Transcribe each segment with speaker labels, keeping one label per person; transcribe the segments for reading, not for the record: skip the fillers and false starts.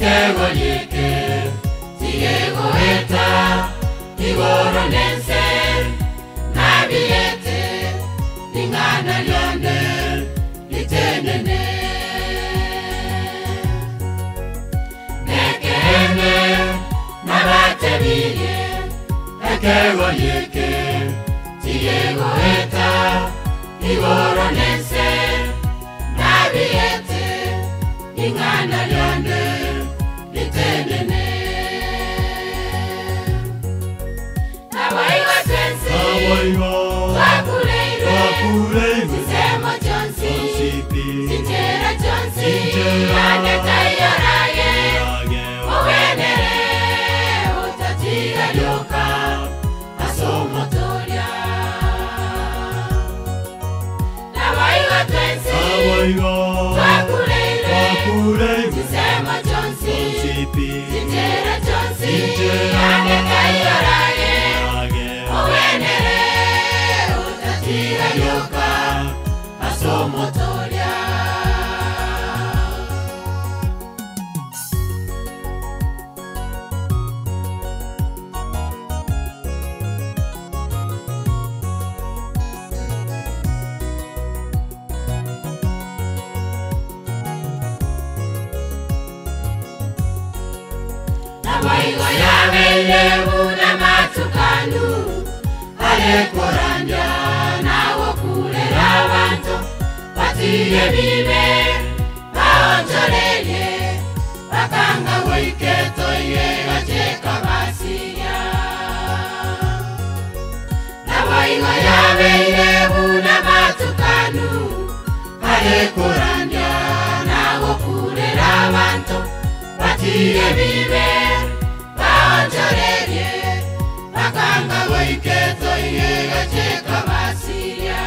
Speaker 1: Ekego yeke Tiego eta Igoro lense Nabiete Lingana lyonde Litenene Nekene Nabate biye Ekego yeke Tiego eta Igoro lense Nabiete Lingana lyonde Litenene Nawaiwa twense Wakuleire Sisemo chonsi Sinjera chonsi Aneta yoraye Owenere Utatiga yoka Asomotoria Nawaiwa twense Wakuleire Sisemo chonsi Sinjera chonsi Aneta yoraye Owenere Utatiga yoka Asomotoria Nawaigo yawe lewu na matukanu Ale koranja na wakulera wanto Patiye bibe Baonjolele Bakanga wiketo ye Gacheka basiya Nawaigo yawe lewu na matukanu Ale koranja na wakulera wanto Patiye bibe Baonjolele Bakanga wiketo ye Gacheka basiya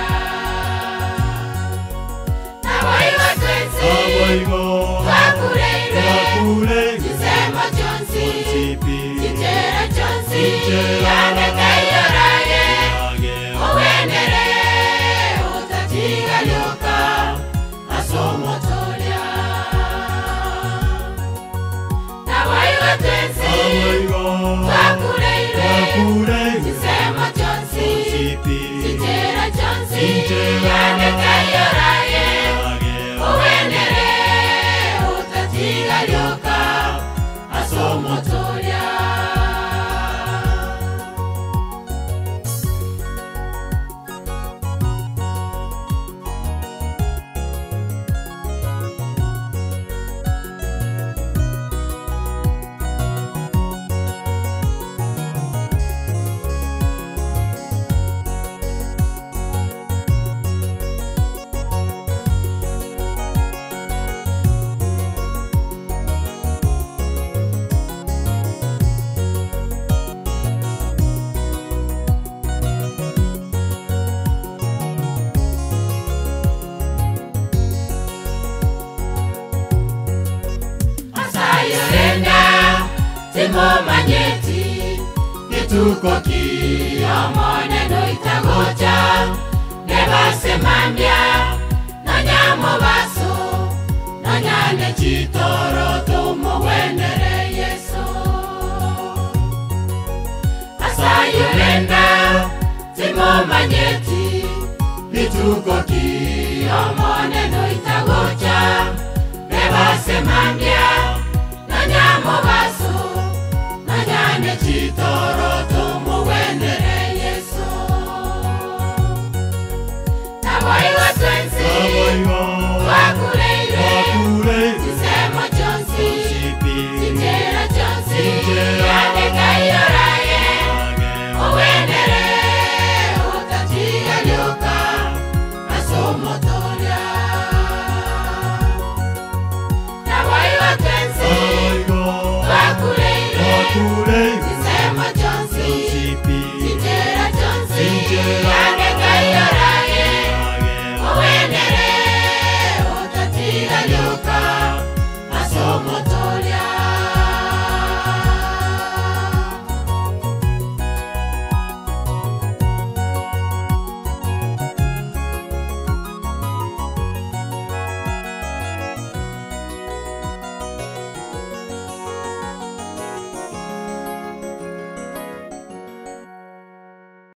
Speaker 1: Nawaigo twense Wakuleire Sisemo chonsi Sinjera chonsi Aneta yoraye Owenere Utatiga yoka Asomotoria Nawaigo twense Wakuleire Sisemo chonsi Sinjera chonsi Aneta yoraye Owenere Utatiga yoka Asomotoria Timo manyeti Kituko ki Omone no itagocha Nebase mambia Nanyamo baso Nanyane chitoro Tumo wenere yeso Asayurenda Timo manyeti Kituko ki Omone no itagocha Nebase mambia